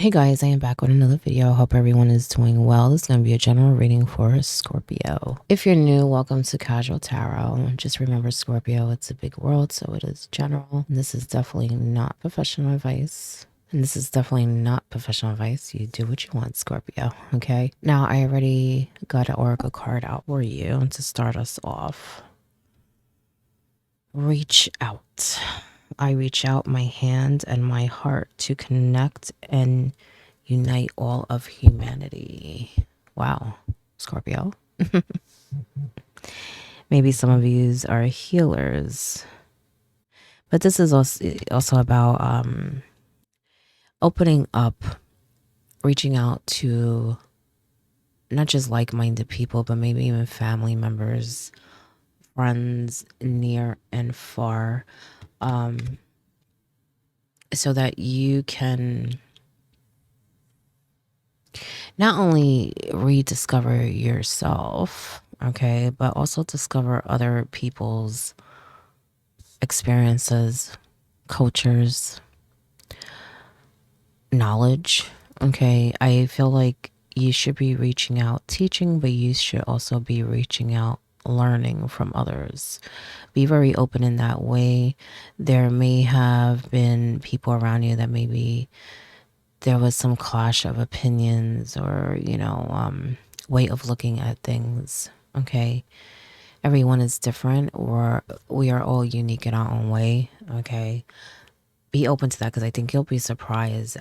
Hey guys, I am back with another video. I hope everyone is doing well. This is going to be a general reading for Scorpio. If you're new, welcome to Casual Tarot. Just remember, Scorpio, it's a big world, so it is general. And this is definitely not professional advice. You do what you want, Scorpio, okay? Now, I already got an oracle card out for you to start us off. Reach out. I reach out my hand and my heart to connect and unite all of humanity. Wow, Scorpio. Maybe some of yous are healers, but this is also about opening up, reaching out to not just like-minded people, but maybe even family members, friends near and far, so that you can not only rediscover yourself, okay, but also discover other people's experiences, cultures, knowledge, okay? I feel like you should be reaching out teaching, but you should also be reaching out learning from others. Be very open in that way. There may have been people around you that maybe there was some clash of opinions or, way of looking at things, okay? Everyone is different, or we are all unique in our own way, okay? Be open to that, because I think you'll be surprised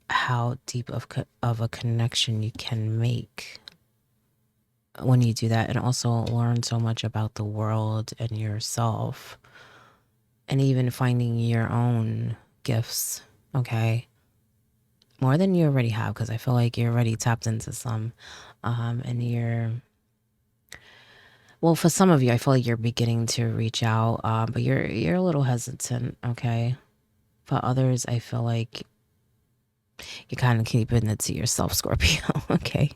how deep of a connection you can make when you do that, and also learn so much about the world and yourself, and even finding your own gifts, okay? More than you already have, because I feel like you're already tapped into some, and well, for some of you, I feel like you're beginning to reach out, but you're a little hesitant, okay? For others, I feel like you're kind of keeping it to yourself, Scorpio, okay?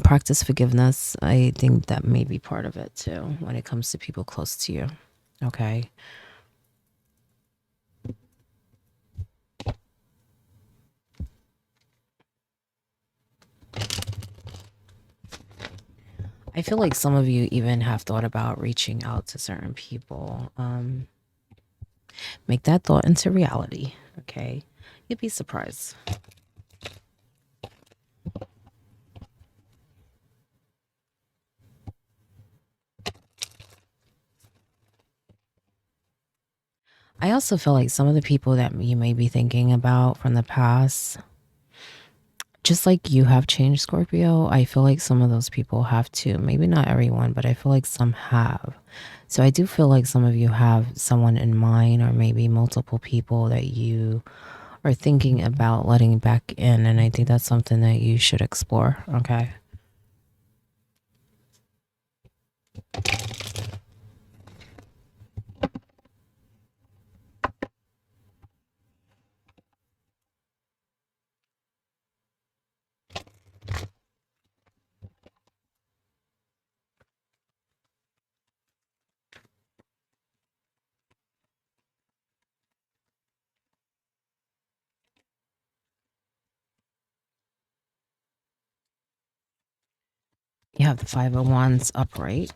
Practice forgiveness. I think that may be part of it too when it comes to people close to you, okay? I feel like some of you even have thought about reaching out to certain people. Make that thought into reality, okay? You'd be surprised. I also feel like some of the people that you may be thinking about from the past, just like you have changed, Scorpio, I feel like some of those people have too. Maybe not everyone, but I feel like some have. So I do feel like some of you have someone in mind, or maybe multiple people that you are thinking about letting back in. And I think that's something that you should explore, okay? You have the Five of Wands upright.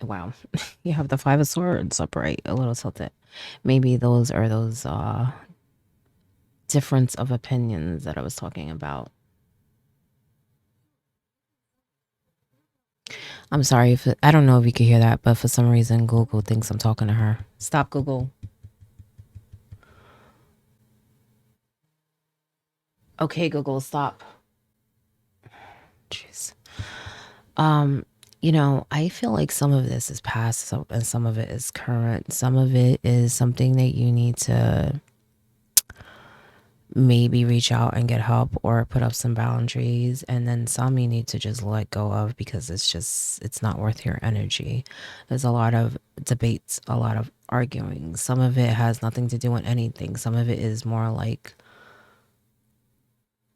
Wow. You have the Five of Swords upright, a little tilted. Maybe those are those difference of opinions that I was talking about. I'm sorry if I don't know if you can hear that, but for some reason Google thinks I'm talking to her. Stop, Google. Okay, Google, stop. Jeez. I feel like some of this is past, and some of it is current. Some of it is something that you need to maybe reach out and get help, or put up some boundaries, and then some you need to just let go of, because it's not worth your energy. There's a lot of debates, a lot of arguing. Some of it has nothing to do with anything. Some of it is more like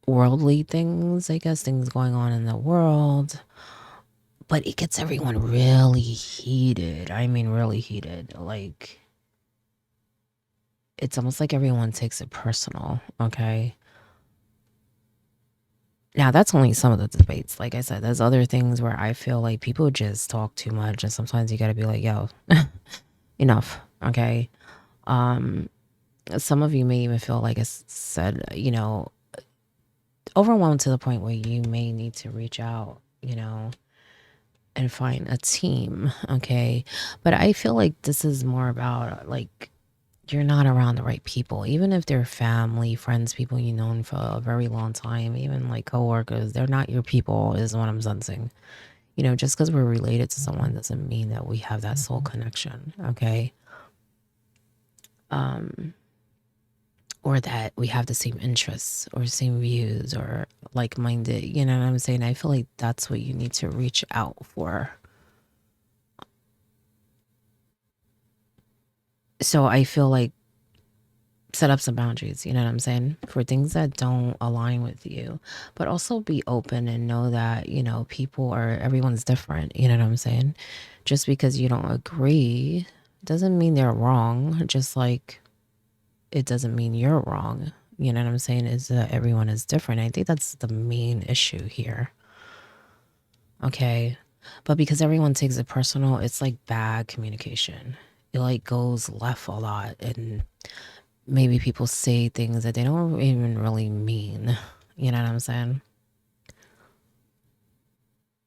worldly things, I guess, things going on in the world. But it gets everyone really heated. I mean, really heated. Like, it's almost like everyone takes it personal, okay? Now, that's only some of the debates. Like I said, there's other things where I feel like people just talk too much, and sometimes you gotta be like, yo, enough, okay? Um, some of you may even feel like it's said, overwhelmed to the point where you may need to reach out, and find a team, okay? But I feel like this is more about like you're not around the right people, even if they're family, friends, people you known for a very long time, even like coworkers, they're not your people, is what I'm sensing. Just because we're related to someone doesn't mean that we have that soul connection, okay? Um, or that we have the same interests or same views or like minded, you know what I'm saying? I feel like that's what you need to reach out for. So I feel like set up some boundaries, you know what I'm saying? For things that don't align with you, but also be open and know that, everyone's different, you know what I'm saying? Just because you don't agree doesn't mean they're wrong, just like it doesn't mean you're wrong. You know what I'm saying? Is that everyone is different. I think that's the main issue here. Okay. But because everyone takes it personal, it's like bad communication. It like goes left a lot, and maybe people say things that they don't even really mean. You know what I'm saying?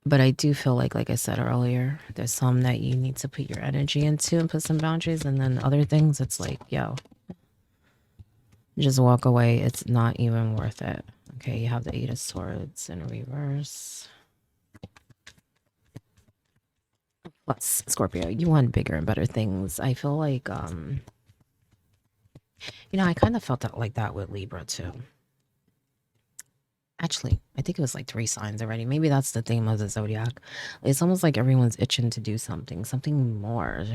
But I do feel like I said earlier, there's some that you need to put your energy into and put some boundaries, and then other things, it's like, yo, just walk away. It's not even worth it. Okay, you have the Eight of Swords in reverse. Plus, Scorpio, you want bigger and better things. I feel like, I kind of felt that like that with Libra too. Actually, I think it was like three signs already. Maybe that's the theme of the zodiac. It's almost like everyone's itching to do something more,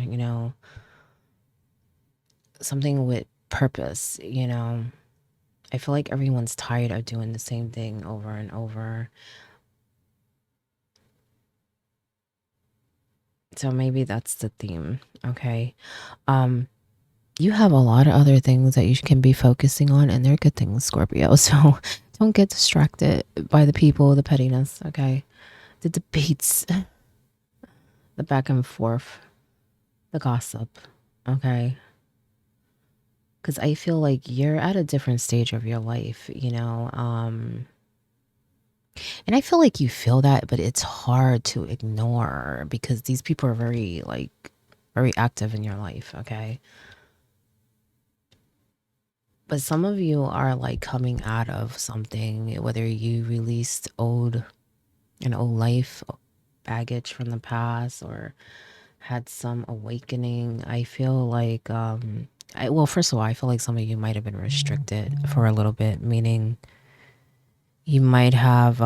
something with purpose. I feel like everyone's tired of doing the same thing over and over. So maybe that's the theme. Okay. Um, you have a lot of other things that you can be focusing on, and they're good things, Scorpio. So don't get distracted by the people, the pettiness, okay? The debates, the back and forth, the gossip, okay? Because I feel like you're at a different stage of your life. And I feel like you feel that, but it's hard to ignore because these people are very, like, very active in your life, okay? But some of you are like coming out of something, whether you released an old life baggage from the past or had some awakening. I feel like, well, first of all, I feel like some of you might have been restricted for a little bit, meaning you might have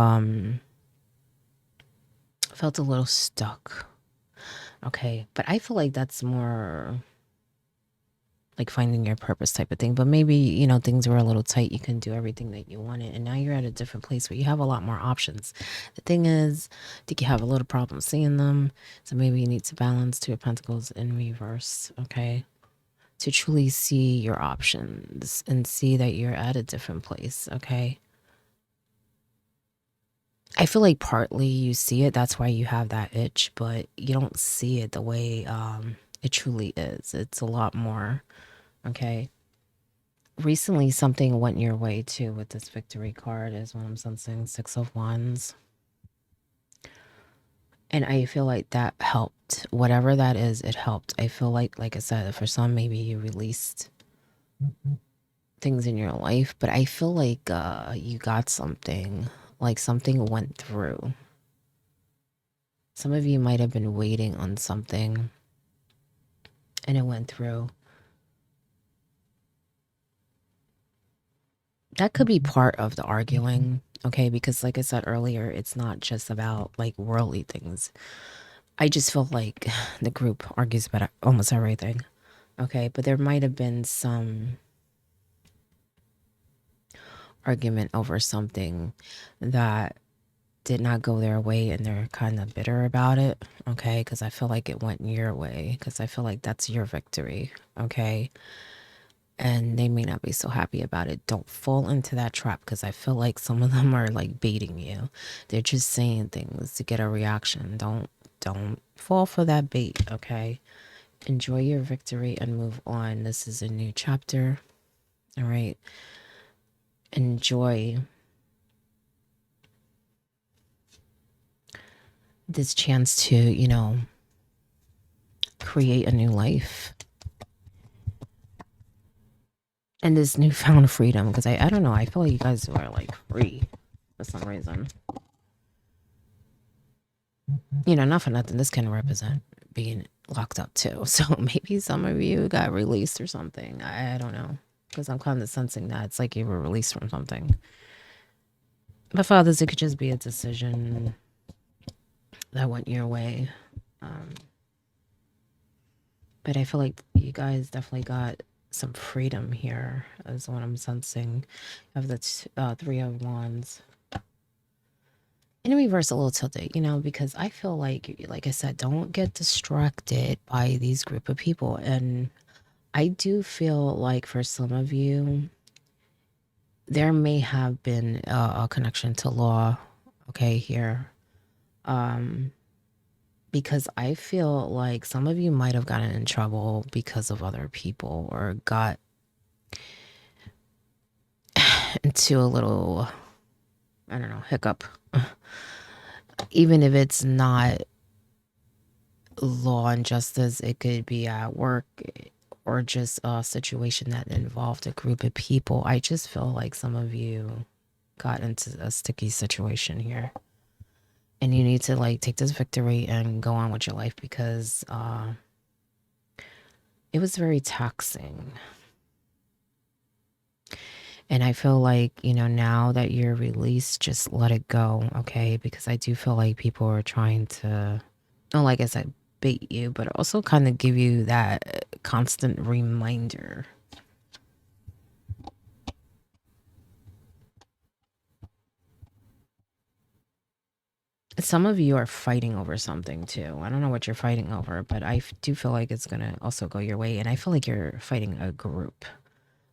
felt a little stuck. Okay. But I feel like that's more like finding your purpose type of thing. But maybe, things were a little tight. You couldn't do everything that you wanted. And now you're at a different place where you have a lot more options. The thing is, I think you have a little problem seeing them. So maybe you need to balance Two of Pentacles in reverse. Okay. To truly see your options and see that you're at a different place. Okay. I feel like partly you see it. That's why you have that itch, but you don't see it the way it truly is. It's a lot more. Okay. Recently, something went your way too with this victory card, is what I'm sensing. Six of Wands. And I feel like that helped. Whatever that is, it helped. I feel like I said, for some, maybe you released things in your life, but I feel like you got something, like something went through. Some of you might have been waiting on something and it went through. That could be part of the arguing, okay? Because like I said earlier, it's not just about like worldly things. I just feel like the group argues about almost everything, okay? But there might have been some argument over something that did not go their way and they're kind of bitter about it, okay? Because I feel like it went your way, because I feel like that's your victory, okay? and they may not be so happy about it. Don't fall into that trap, because I feel like some of them are like baiting you. They're just saying things to get a reaction. Don't fall for that bait, okay? Enjoy your victory and move on. This is a new chapter. All right. Enjoy this chance to, create a new life and this newfound freedom. Because I don't know, I feel like you guys are like free for some reason. Not for nothing, this can represent being locked up too. So maybe some of you got released or something. I don't know. Because I'm kind of sensing that it's like you were released from something. But for others, it could just be a decision that went your way. But I feel like you guys definitely got some freedom here, is what I'm sensing. You have the Three of Wands. In reverse, a little tilted, because I feel like I said, don't get distracted by these group of people. And I do feel like for some of you, there may have been a connection to law, okay, here. Because I feel like some of you might have gotten in trouble because of other people, or got into a little, I don't know, hiccup. Even if it's not law and justice, it could be at work or just a situation that involved a group of people. I just feel like some of you got into a sticky situation here. And you need to like take this victory and go on with your life, because it was very taxing. And I feel like, now that you're released, just let it go, okay? Because I do feel like people are trying to, oh, like I said, bait you, but also kind of give you that constant reminder. Some of you are fighting over something too. I don't know what you're fighting over, but I do feel like it's going to also go your way. And I feel like you're fighting a group.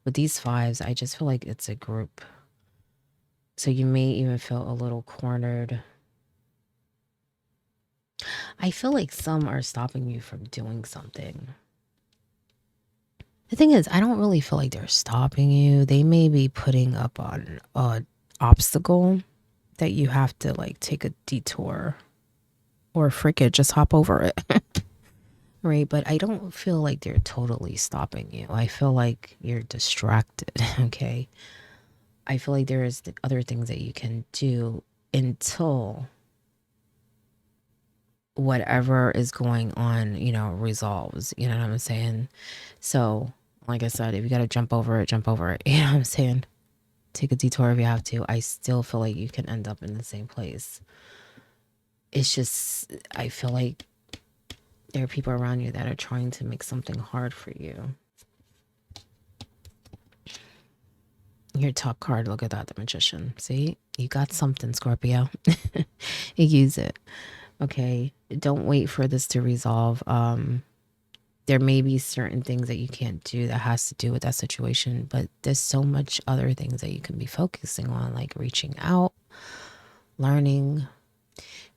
With these fives, I just feel like it's a group. So you may even feel a little cornered. I feel like some are stopping you from doing something. The thing is, I don't really feel like they're stopping you. They may be putting up on an obstacle that you have to like take a detour, or frick it, just hop over it. Right? But I don't feel like they're totally stopping you. I feel like you're distracted, okay? I feel like there is other things that you can do until whatever is going on, resolves. You know what I'm saying? So, like I said, if you got to jump over it, jump over it. You know what I'm saying? Take a detour if you have to. I still feel like you can end up in the same place. It's just, I feel like there are people around you that are trying to make something hard for you. Your top card, look at that, the Magician. See, you got something, Scorpio. You use it. Okay, don't wait for this to resolve. There may be certain things that you can't do that has to do with that situation, but there's so much other things that you can be focusing on, like reaching out, learning,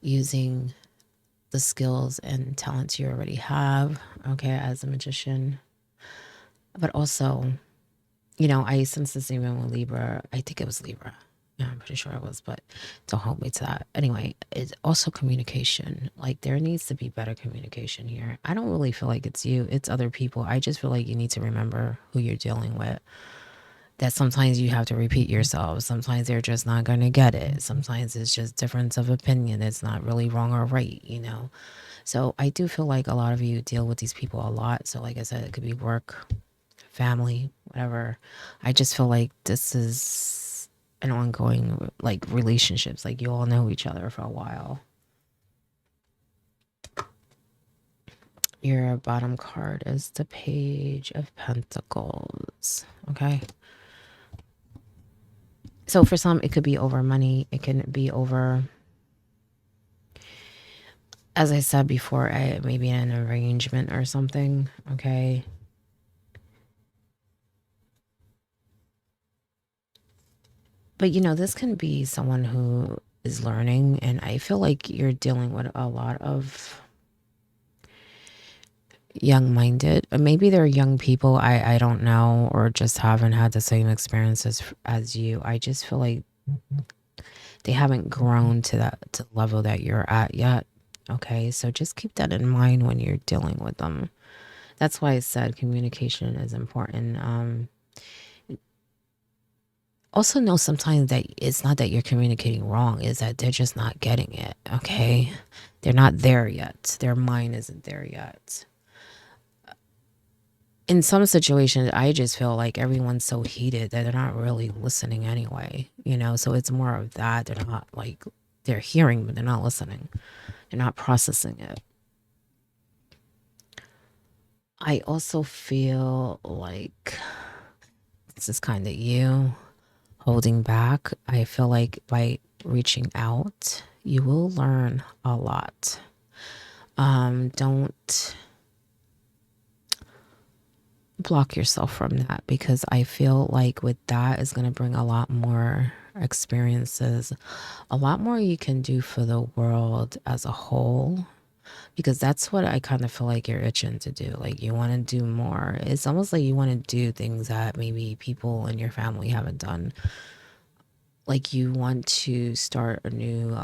using the skills and talents you already have, okay, as a magician. But also, I sense this even with Libra. I think it was Libra. Yeah, I'm pretty sure it was, but don't hold me to that. Anyway, it's also communication. Like, there needs to be better communication here. I don't really feel like it's you, it's other people. I just feel like you need to remember who you're dealing with. That sometimes you have to repeat yourself. Sometimes they're just not going to get it. Sometimes it's just difference of opinion. It's not really wrong or right. So I do feel like a lot of you deal with these people a lot. So like I said, it could be work, family, whatever. I just feel like this is an ongoing like relationships. Like you all know each other for a while. Your bottom card is the Page of Pentacles. Okay. So for some, it could be over money. It can be over, as I said before, maybe an arrangement or something. Okay. But this can be someone who is learning, and I feel like you're dealing with a lot of young minded, maybe they're young people, I don't know, or just haven't had the same experiences as you. I just feel like they haven't grown to that to the level that you're at yet. Okay, so just keep that in mind when you're dealing with them. That's why I said communication is important. Also know sometimes that it's not that you're communicating wrong, is that they're just not getting it. Okay, they're not there yet, their mind isn't there yet. In some situations, I just feel like everyone's so heated that they're not really listening anyway, So it's more of that. They're not like, they're hearing, but they're not listening. They're not processing it. I also feel like this is kind of you holding back. I feel like by reaching out, you will learn a lot. Don't block yourself from that, because I feel like with that is going to bring a lot more experiences, a lot more you can do for the world as a whole, because that's what I kind of feel like you're itching to do. Like you want to do more. It's almost like you want to do things that maybe people in your family haven't done. Like you want to start new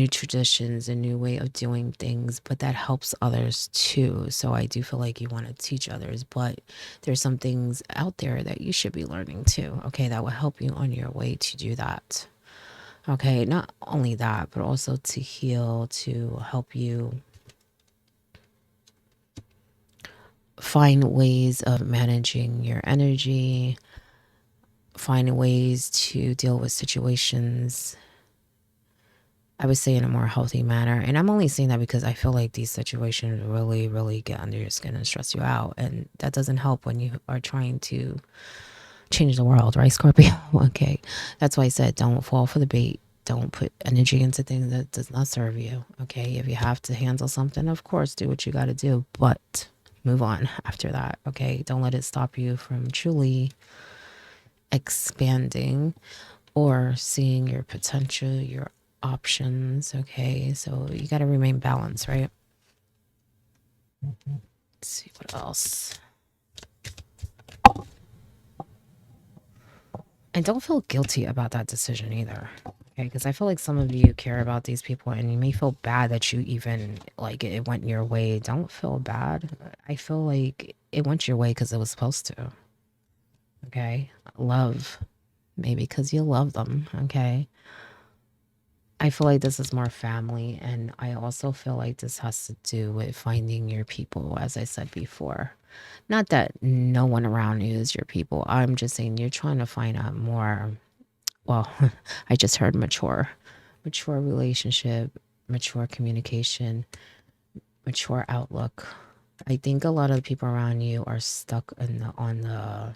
traditions, a new way of doing things, but that helps others too. So I do feel like you want to teach others, but there's some things out there that you should be learning too. Okay, that will help you on your way to do that. Okay, not only that, but also to heal, to help you find ways of managing your energy, find ways to deal with situations, I would say, in a more healthy manner. And I'm only saying that because I feel like these situations really, really get under your skin and stress you out. And that doesn't help when you are trying to change the world, right, Scorpio? Okay. That's why I said don't fall for the bait. Don't put energy into things that does not serve you. Okay. If you have to handle something, of course, do what you got to do, but move on after that. Okay. Don't let it stop you from truly expanding or seeing your potential, your options. Okay, so you got to remain balanced, right? Let's see what else. And don't feel guilty about that decision either. Okay, because I feel like some of you care about these people and you may feel bad that you even like it went your way. Don't feel bad. I feel like it went your way because it was supposed to. Okay, love, maybe because you love them. Okay, I feel like this is more family, and I also feel like this has to do with finding your people, as I said before. Not that no one around you is your people. I'm just saying you're trying to find a more, well, I just heard mature relationship, mature communication, mature outlook. I think a lot of the people around you are stuck on the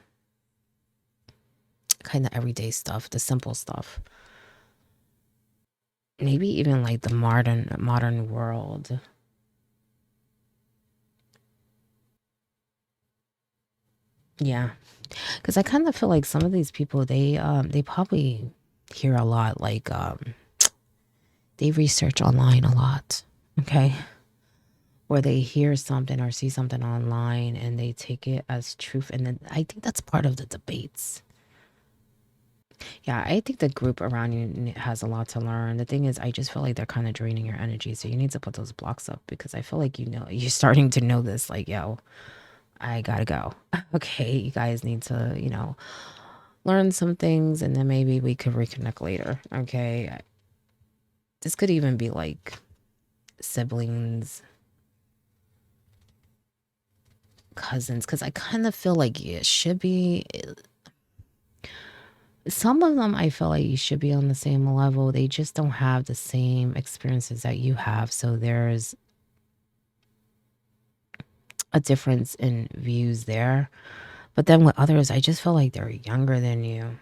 kind of everyday stuff, the simple stuff. Maybe even like the modern world. Yeah, because I kind of feel like some of these people they probably hear a lot, like they research online a lot, okay? Or they hear something or see something online and they take it as truth, and then I think that's part of the debates. Yeah, I think the group around you has a lot to learn. The thing is, I just feel like they're kind of draining your energy, so you need to put those blocks up, because I feel like you're starting to know this, like, yo, I gotta go. Okay, you guys need to, learn some things, and then maybe we could reconnect later. Okay, this could even be like siblings, cousins, because I kind of feel like it should be. Some of them, I feel like you should be on the same level. They just don't have the same experiences that you have, so there's a difference in views there. But then with others, I just feel like they're younger than you.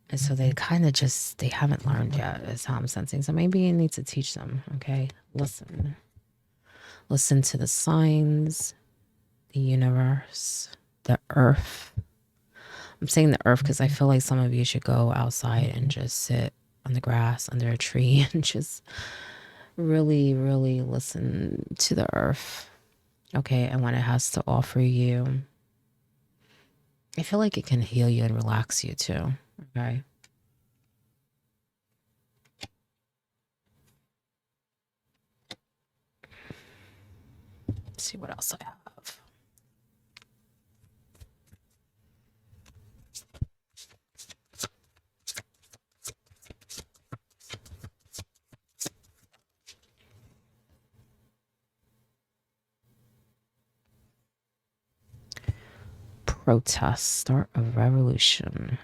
And so they kind of just, they haven't learned yet, is how I'm sensing. So maybe you need to teach them, okay? Listen. Listen to the signs, the universe, the earth, I'm saying the earth because I feel like some of you should go outside and just sit on the grass under a tree and just really, really listen to the earth, okay, and what it has to offer you. I feel like it can heal you and relax you too, okay? Let's see what else I have. Protest, start a revolution.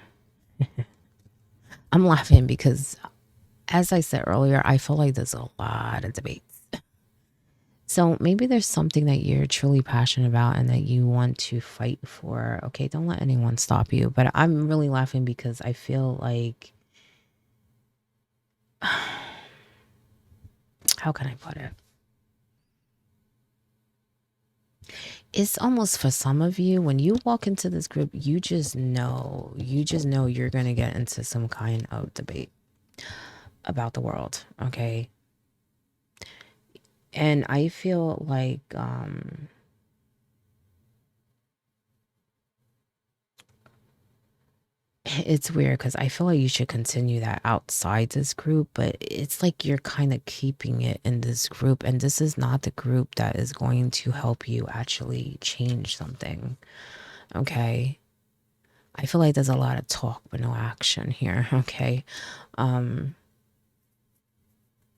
I'm laughing because, as I said earlier, I feel like there's a lot of debates. So maybe there's something that you're truly passionate about and that you want to fight for. Okay, don't let anyone stop you. But I'm really laughing because I feel like, how can I put it? It's almost for some of you, when you walk into this group, you just know you're going to get into some kind of debate about the world. Okay. And I feel like, it's weird because I feel like you should continue that outside this group, but it's like you're kind of keeping it in this group. And this is not the group that is going to help you actually change something. Okay. I feel like there's a lot of talk, but no action here. Okay. Um,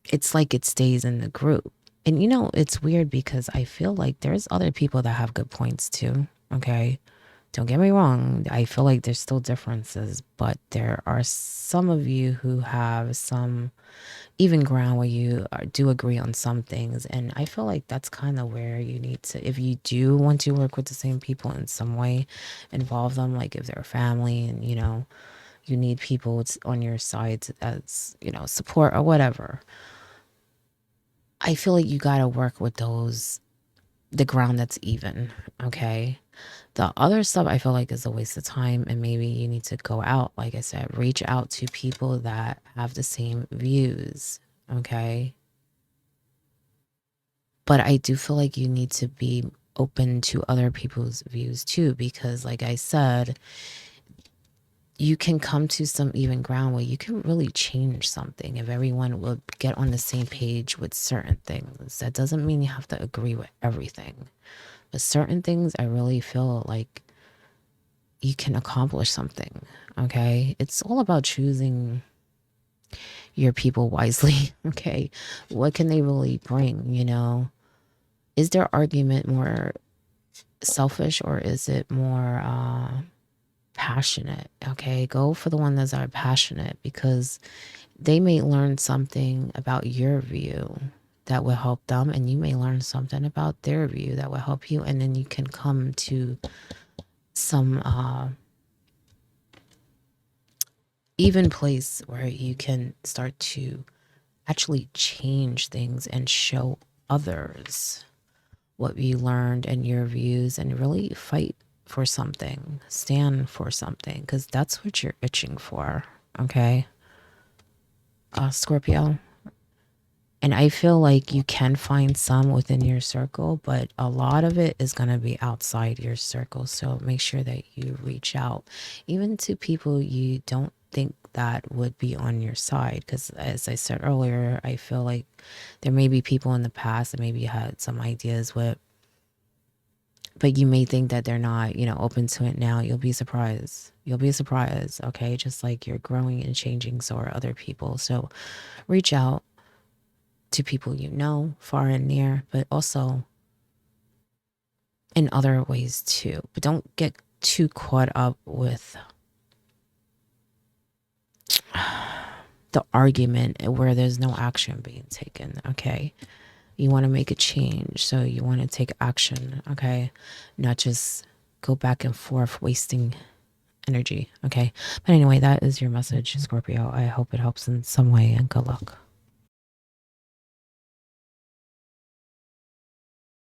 it's like it stays in the group. And it's weird because I feel like there's other people that have good points too. Okay. Don't get me wrong. I feel like there's still differences, but there are some of you who have some even ground where you do agree on some things. And I feel like that's kind of where you need to, if you do want to work with the same people in some way, involve them, like if they're family and, you need people on your side as, support or whatever. I feel like you got to work with the ground that's even. Okay. The other stuff I feel like is a waste of time, and maybe you need to go out, like I said, reach out to people that have the same views, okay? But I do feel like you need to be open to other people's views too, because like I said, you can come to some even ground where you can really change something if everyone will get on the same page with certain things. That doesn't mean you have to agree with everything, but certain things I really feel like you can accomplish something. Okay. It's all about choosing your people wisely. Okay. What can they really bring? Is their argument more selfish or is it more passionate? Okay. Go for the one that's are passionate because they may learn something about your view that will help them, and you may learn something about their view that will help you. And then you can come to some even place where you can start to actually change things and show others what you learned and your views and really fight for something, stand for something, because that's what you're itching for. Okay. Scorpio. And I feel like you can find some within your circle, but a lot of it is going to be outside your circle. So make sure that you reach out, even to people you don't think that would be on your side. Because as I said earlier, I feel like there may be people in the past that maybe you had some ideas with, but you may think that they're not, open to it now. You'll be surprised. You'll be surprised. Okay. Just like you're growing and changing, so are other people. So reach out to people far and near, but also in other ways too. But don't get too caught up with the argument where there's no action being taken, okay? You want to make a change, so you want to take action, okay? Not just go back and forth wasting energy, okay? But anyway, that is your message, Scorpio. I hope it helps in some way, and good luck.